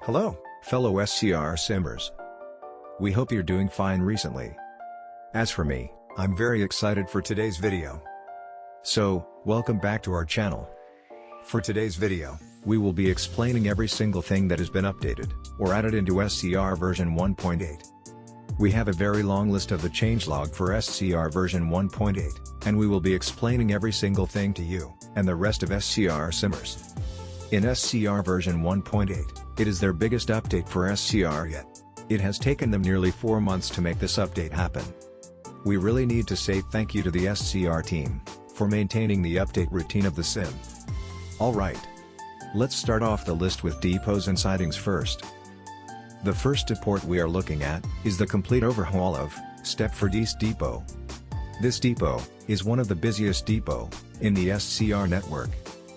Hello, fellow SCR simmers. We hope you're doing fine recently. As for me, I'm very excited for today's video. So, welcome back to our channel. For today's video, we will be explaining every single thing that has been updated, or added into SCR version 1.8. We have a very long list of the changelog for SCR version 1.8, and we will be explaining every single thing to you, and the rest of SCR simmers. In SCR version 1.8, it is their biggest update for SCR yet. It has taken them nearly 4 months to make this update happen. We really need to say thank you to the SCR team, for maintaining the update routine of the sim. Alright. Let's start off the list with depots and sidings first. The first depot we are looking at, is the complete overhaul of Stepford East Depot. This depot, is one of the busiest depot, in the SCR network.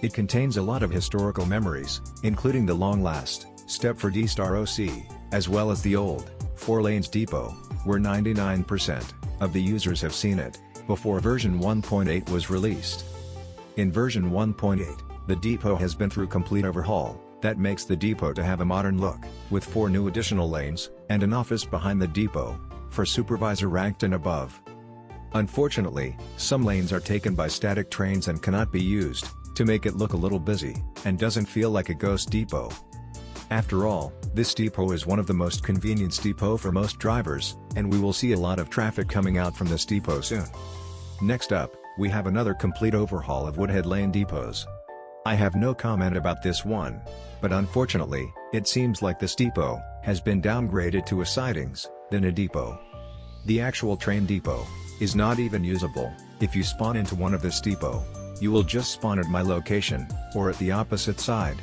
It contains a lot of historical memories, including the long-last, Stepford East ROC, as well as the old, 4 lanes depot, where 99% of the users have seen it, before version 1.8 was released. In version 1.8, the depot has been through complete overhaul, that makes the depot to have a modern look, with 4 new additional lanes, and an office behind the depot, for supervisor ranked and above. Unfortunately, some lanes are taken by static trains and cannot be used, to make it look a little busy, and doesn't feel like a ghost depot. After all, this depot is one of the most convenient depot for most drivers, and we will see a lot of traffic coming out from this depot soon. Next up, we have another complete overhaul of Woodhead Lane depots. I have no comment about this one, but unfortunately, it seems like this depot has been downgraded to a sidings, than a depot. The actual train depot is not even usable. If you spawn into one of this depot, you will just spawn at my location, or at the opposite side.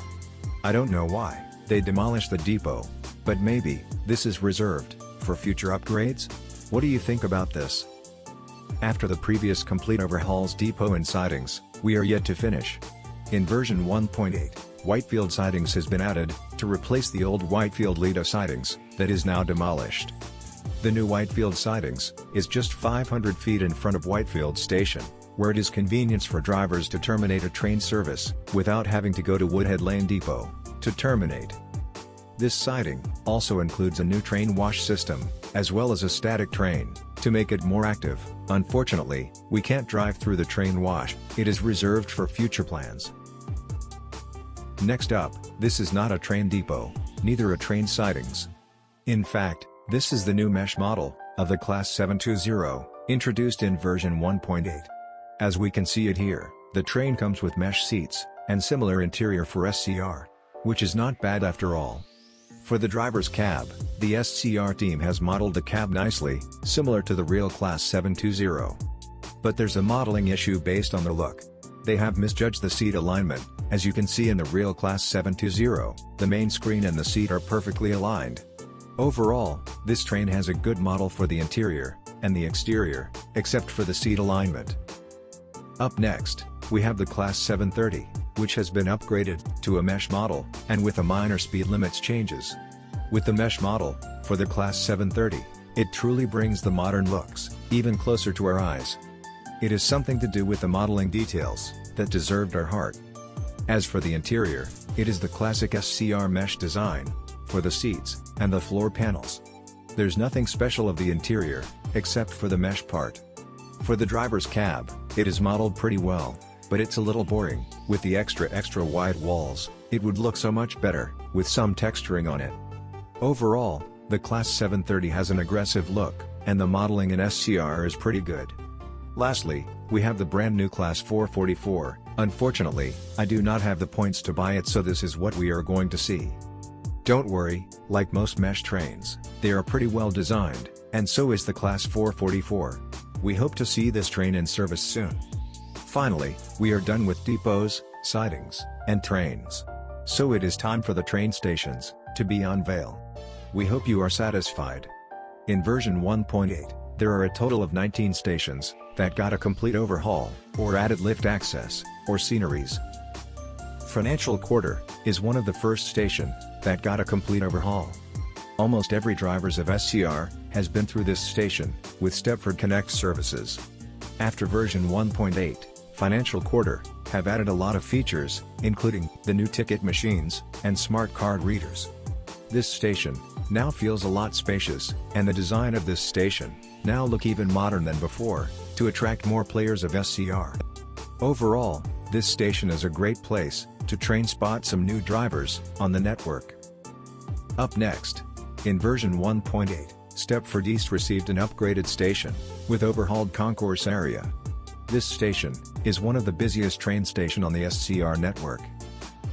I don't know why they demolished the depot, but maybe this is reserved for future upgrades? What do you think about this? After the previous complete overhauls depot and sidings, we are yet to finish. In version 1.8, Whitefield sidings has been added, to replace the old Whitefield Lido sidings, that is now demolished. The new Whitefield sidings, is just 500 feet in front of Whitefield station, where it is convenience for drivers to terminate a train service, without having to go to Woodhead Lane Depot, to terminate. This siding, also includes a new train wash system, as well as a static train, to make it more active. Unfortunately, we can't drive through the train wash, it is reserved for future plans. Next up, this is not a train depot, neither a train sidings. In fact, this is the new mesh model, of the Class 720, introduced in version 1.8. As we can see it here, the train comes with mesh seats, and similar interior for SCR. Which is not bad after all. For the driver's cab, the SCR team has modeled the cab nicely, similar to the real Class 720. But there's a modeling issue based on the look. They have misjudged the seat alignment, as you can see in the real Class 720, the main screen and the seat are perfectly aligned. Overall, this train has a good model for the interior, and the exterior, except for the seat alignment. Up next, we have the Class 730, which has been upgraded to a mesh model, and with a minor speed limits changes. With the mesh model, for the Class 730, it truly brings the modern looks, even closer to our eyes. It is something to do with the modeling details, that deserved our heart. As for the interior, it is the classic SCR mesh design, for the seats, and the floor panels. There's nothing special of the interior, except for the mesh part. For the driver's cab, it is modeled pretty well, but it's a little boring. With the extra wide walls, it would look so much better, with some texturing on it. Overall, the Class 730 has an aggressive look, and the modeling in SCR is pretty good. Lastly, we have the brand new Class 444, unfortunately, I do not have the points to buy it, so this is what we are going to see. Don't worry, like most mesh trains, they are pretty well designed, and so is the Class 444. We hope to see this train in service soon. Finally, we are done with depots, sidings, and trains. So it is time for the train stations, to be unveiled. We hope you are satisfied. In version 1.8, there are a total of 19 stations, that got a complete overhaul, or added lift access, or sceneries. Financial Quarter, is one of the first station, that got a complete overhaul. Almost every drivers of SCR, has been through this station, with Stepford Connect services. After version 1.8, Financial Quarter, have added a lot of features, including the new ticket machines, and smart card readers. This station now feels a lot spacious, and the design of this station now look even modern than before, to attract more players of SCR. Overall, this station is a great place to train spot some new drivers on the network. Up next, in version 1.8, Stepford East received an upgraded station with overhauled concourse area. This station is one of the busiest train station on the SCR network.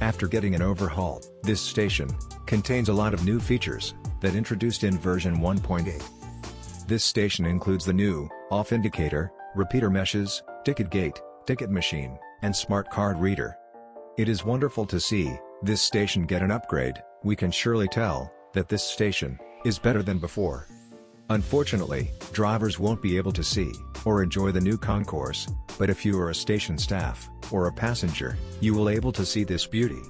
After getting an overhaul, this station contains a lot of new features that introduced in version 1.8. This station includes the new off indicator, repeater meshes, ticket gate, ticket machine, and smart card reader. It is wonderful to see this station get an upgrade. We can surely tell that this station is better than before. Unfortunately, drivers won't be able to see or enjoy the new concourse, but if you are a station staff or a passenger, you will able to see this beauty.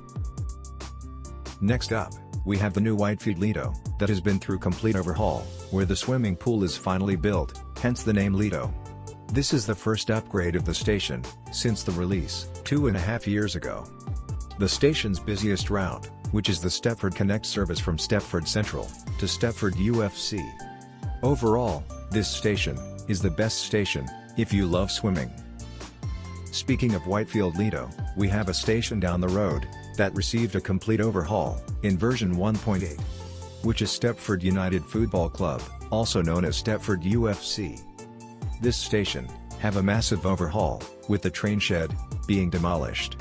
Next up, we have the new Whitefield Lido that has been through complete overhaul, where the swimming pool is finally built, hence the name Lido. This is the first upgrade of the station since the release 2.5 years ago. The station's busiest route, which is the Stepford Connect service from Stepford Central to Stepford UFC. Overall, this station is the best station if you love swimming. Speaking of Whitefield Lido, we have a station down the road that received a complete overhaul in version 1.8, which is Stepford United Football Club, also known as Stepford UFC. This station have a massive overhaul, with the train shed being demolished.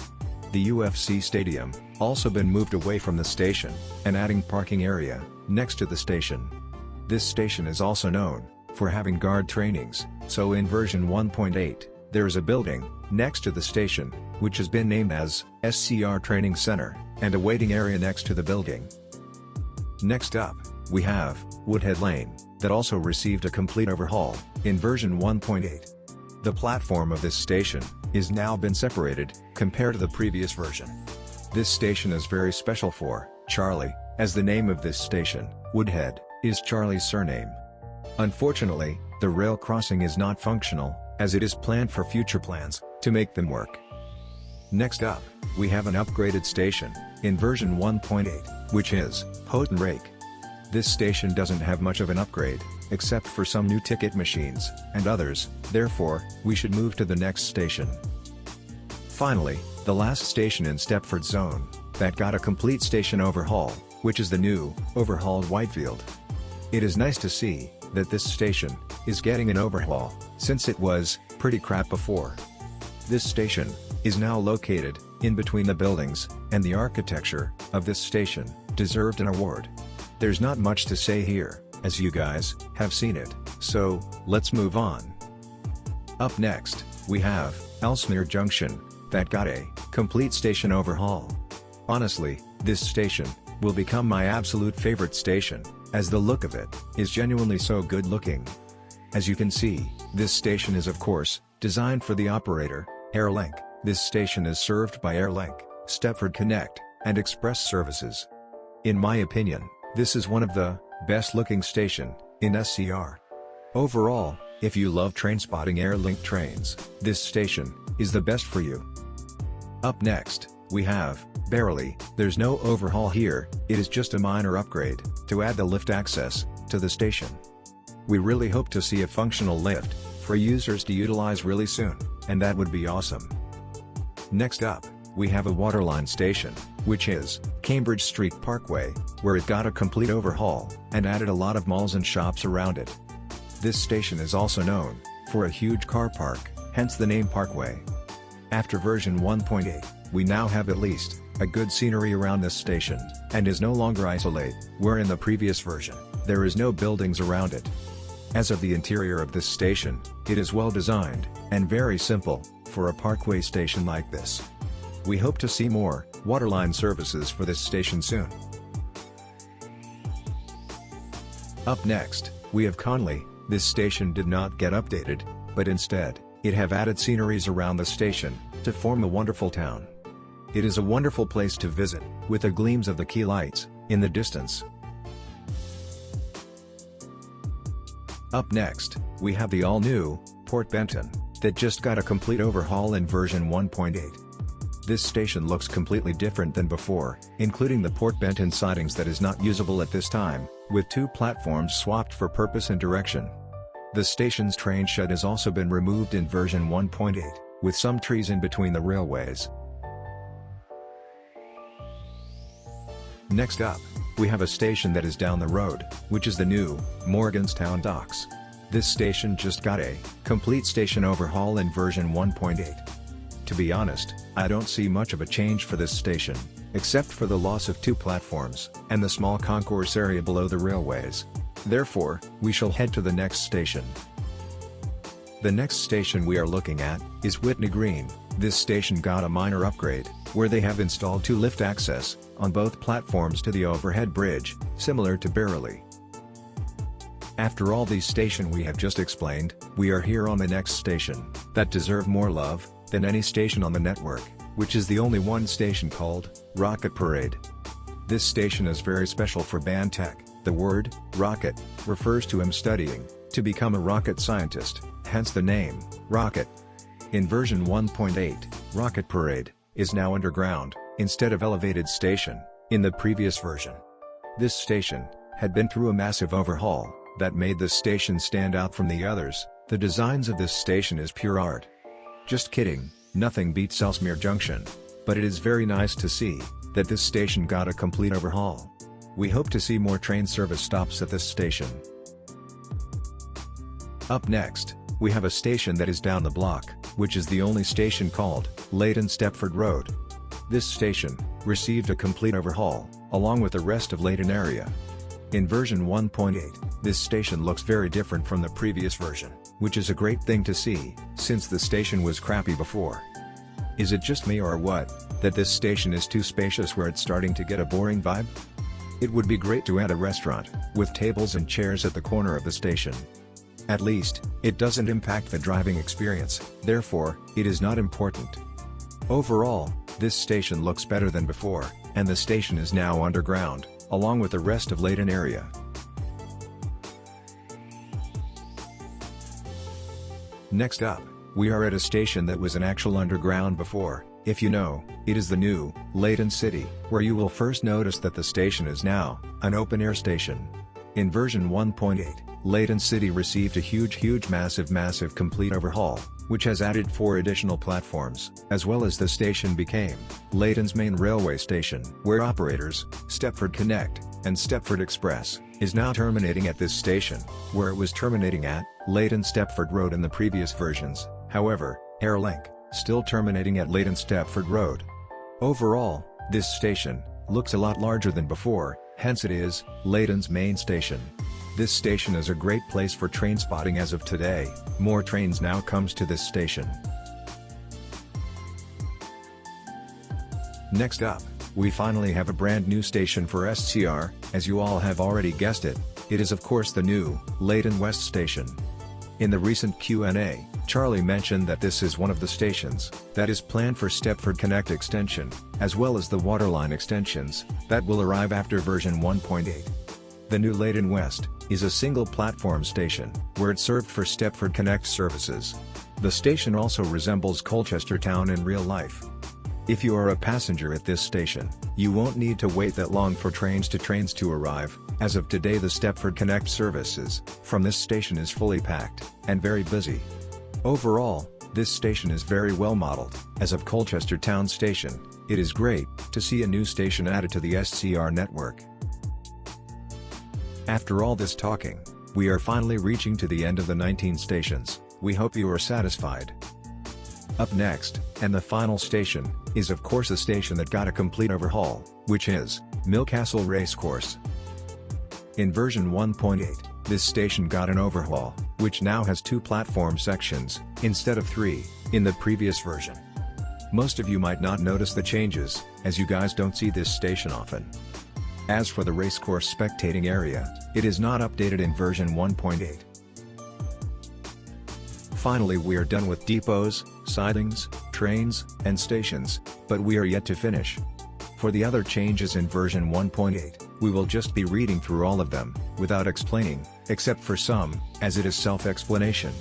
The UFC stadium also been moved away from the station and adding parking area next to the station. This station is also known for having guard trainings, so in version 1.8, there is a building next to the station, which has been named as SCR Training Center, and a waiting area next to the building. Next up, we have Woodhead Lane, that also received a complete overhaul in version 1.8. The platform of this station is now been separated compared to the previous version. This station is very special for Charlie, as the name of this station, Woodhead, is Charlie's surname. Unfortunately, the rail crossing is not functional, as it is planned for future plans to make them work. Next up, we have an upgraded station in version 1.8, which is Houghton Rake. This station doesn't have much of an upgrade, except for some new ticket machines and others, therefore, we should move to the next station. Finally, the last station in Stepford Zone that got a complete station overhaul, which is the new, overhauled Whitefield. It is nice to see that this station is getting an overhaul, since it was pretty crap before. This station is now located in between the buildings, and the architecture of this station deserved an award. There's not much to say here, as you guys have seen it, so let's move on. Up next, we have Elsemere Junction that got a complete station overhaul. Honestly, this station will become my absolute favorite station, as the look of it is genuinely so good looking. As you can see, this station is of course designed for the operator, Airlink. This station is served by Airlink, Stepford Connect, and Express services. In my opinion, this is one of the best looking station in SCR. Overall, if you love train spotting Airlink trains, this station is the best for you. Up next, we have Barely. There's no overhaul here, it is just a minor upgrade to add the lift access to the station. We really hope to see a functional lift for users to utilize really soon, and that would be awesome. Next up, we have a Waterline station, which is Cambridge Street Parkway, where it got a complete overhaul and added a lot of malls and shops around it. This station is also known for a huge car park, hence the name Parkway. After version 1.8, we now have at least a good scenery around this station, and is no longer isolated, where in the previous version, there is no buildings around it. As of the interior of this station, it is well designed, and very simple, for a parkway station like this. We hope to see more Waterline services for this station soon. Up next, we have Conley. This station did not get updated, but instead, it have added sceneries around the station to form a wonderful town. It is a wonderful place to visit, with the gleams of the quay lights in the distance. Up next, we have the all-new Port Benton that just got a complete overhaul in version 1.8. This station looks completely different than before, including the port vent and sidings that is not usable at this time, with 2 platforms swapped for purpose and direction. The station's train shed has also been removed in version 1.8, with some trees in between the railways. Next up, we have a station that is down the road, which is the new Morganstown Docks. This station just got a complete station overhaul in version 1.8. To be honest, I don't see much of a change for this station, except for the loss of 2 platforms, and the small concourse area below the railways. Therefore, we shall head to the next station. The next station we are looking at is Whitney Green. This station got a minor upgrade, where they have installed 2 lift access on both platforms to the overhead bridge, similar to Barely. After all these stations we have just explained, we are here on the next station that deserve more love than any station on the network, which is the only one station called Rocket Parade. This station is very special for Bantech. The word rocket refers to him studying to become a rocket scientist, hence the name Rocket. In version 1.8, Rocket Parade is now underground instead of elevated station in the previous version. This station had been through a massive overhaul that made this station stand out from the others. The designs of this station is pure art. Just kidding, nothing beats Elsemere Junction. But it is very nice to see that this station got a complete overhaul. We hope to see more train service stops at this station. Up next, we have a station that is down the block, which is the only station called Leighton Stepford Road. This station received a complete overhaul, along with the rest of Leighton area. In version 1.8, this station looks very different from the previous version, which is a great thing to see, since the station was crappy before. Is it just me or what, that this station is too spacious where it's starting to get a boring vibe? It would be great to add a restaurant, with tables and chairs at the corner of the station. At least, it doesn't impact the driving experience, therefore, it is not important. Overall, this station looks better than before, and the station is now underground, along with the rest of Leighton area. Next up, we are at a station that was an actual underground before. If you know, it is the new Leighton City, where you will first notice that the station is now an open-air station. In version 1.8, Leighton City received a huge massive complete overhaul, which has added 4 additional platforms, as well as the station became Leighton's main railway station, where operators, Stepford Connect, and Stepford Express, is now terminating at this station, where it was terminating at Leighton Stepford Road in the previous versions. However, Airlink, still terminating at Leighton Stepford Road. Overall, this station looks a lot larger than before, hence it is Leighton's main station. This station is a great place for train spotting as of today. More trains now comes to this station. Next up, we finally have a brand new station for SCR, as you all have already guessed it. It is of course the new Leighton West station. In the recent Q&A, Charlie mentioned that this is one of the stations that is planned for Stepford Connect extension, as well as the Waterline extensions that will arrive after version 1.8. The new Leighton West is a single platform station, where it served for Stepford Connect services. The station also resembles Colchester Town in real life. If you are a passenger at this station, you won't need to wait that long for trains to arrive. As of today, the Stepford Connect services from this station is fully packed and very busy. Overall, this station is very well modeled. As of Colchester Town Station, it is great to see a new station added to the SCR network. After all this talking, we are finally reaching to the end of the 19 stations. We hope you are satisfied. Up next, and the final station, is of course a station that got a complete overhaul, which is Millcastle Racecourse. In version 1.8, this station got an overhaul, which now has 2 platform sections, instead of 3, in the previous version. Most of you might not notice the changes, as you guys don't see this station often. As for the racecourse spectating area, it is not updated in version 1.8. Finally, we are done with depots, sidings, trains, and stations, but we are yet to finish. For the other changes in version 1.8, we will just be reading through all of them, without explaining, except for some, as it is self-explanation.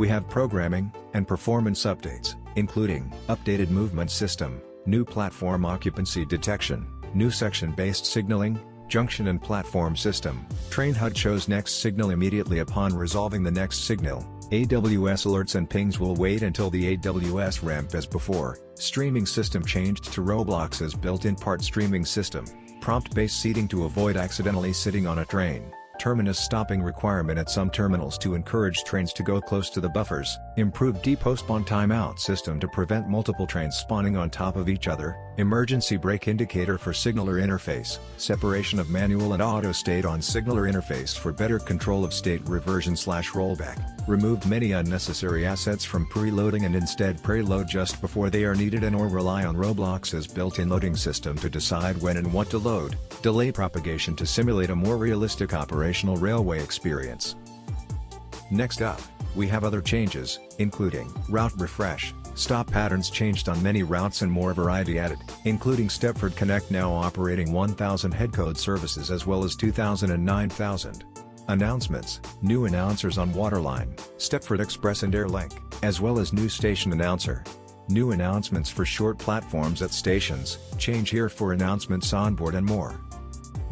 We have programming and performance updates, including updated movement system, new platform occupancy detection, new section-based signaling, junction and platform system. Train HUD shows next signal immediately upon resolving the next signal. AWS alerts and pings will wait until the AWS ramp as before. Streaming system changed to Roblox's built-in part streaming system. Prompt-based seating to avoid accidentally sitting on a train. Terminus stopping requirement at some terminals to encourage trains to go close to the buffers. Improved depot spawn timeout system to prevent multiple trains spawning on top of each other. Emergency brake indicator for signaler interface. Separation of manual and auto state on signaler interface for better control of state reversion/rollback. Removed many unnecessary assets from preloading and instead preload just before they are needed and or rely on Roblox's built-in loading system to decide when and what to load. Delay propagation to simulate a more realistic operational railway experience. Next up, we have other changes, including route refresh, stop patterns changed on many routes and more variety added, including Stepford Connect now operating 1,000 headcode services as well as 2,000 and 9,000. Announcements, new announcers on Waterline, Stepford Express and Airlink, as well as new station announcer. New announcements for short platforms at stations, change here for announcements on board and more.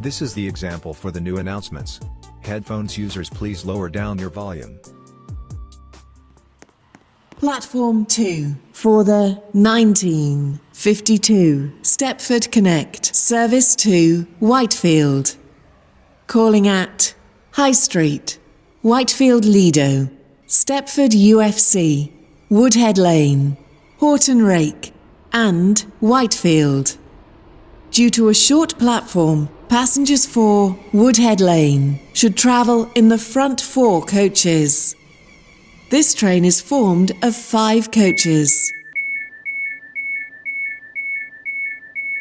This is the example for the new announcements. Headphones users, please lower down your volume. Platform 2 for the 1952 Stepford Connect service to Whitefield. Calling at High Street, Whitefield Lido, Stepford UFC, Woodhead Lane, Horton Rake, and Whitefield. Due to a short platform, passengers for Woodhead Lane should travel in the front 4 coaches. This train is formed of 5 coaches.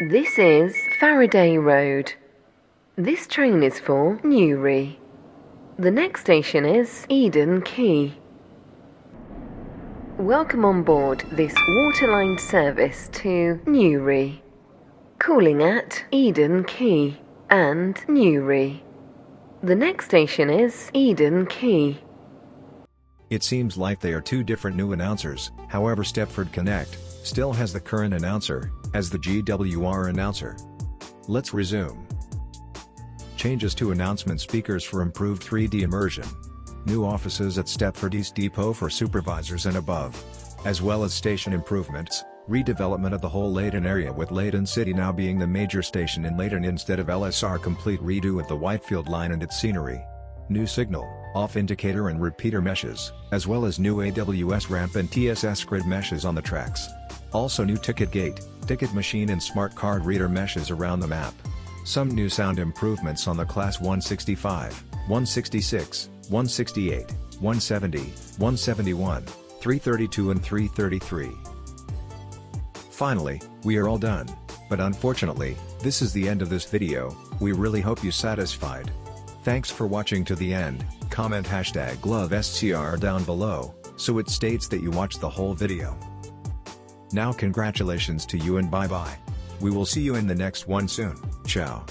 This is Faraday Road. This train is for Newry. The next station is Eden Quay. Welcome on board this Waterline service to Newry. Calling at Eden Quay and Newry. The next station is Eden Quay. It seems like they are two different new announcers, however Stepford Connect still has the current announcer as the GWR announcer. Let's resume. Changes to announcement speakers for improved 3D immersion. New offices at Stepford East Depot for supervisors and above. As well as station improvements, redevelopment of the whole Leighton area with Leighton City now being the major station in Leighton instead of LSR, complete redo of the Whitefield line and its scenery. New signal, off indicator and repeater meshes, as well as new AWS ramp and TSS grid meshes on the tracks. Also new ticket gate, ticket machine and smart card reader meshes around the map. Some new sound improvements on the Class 165, 166, 168, 170, 171, 332 and 333. Finally, we are all done, but unfortunately, this is the end of this video. We really hope you satisfied. Thanks for watching to the end. Comment #LoveSCR down below, so it states that you watched the whole video. Now congratulations to you and bye bye. We will see you in the next one soon. Ciao.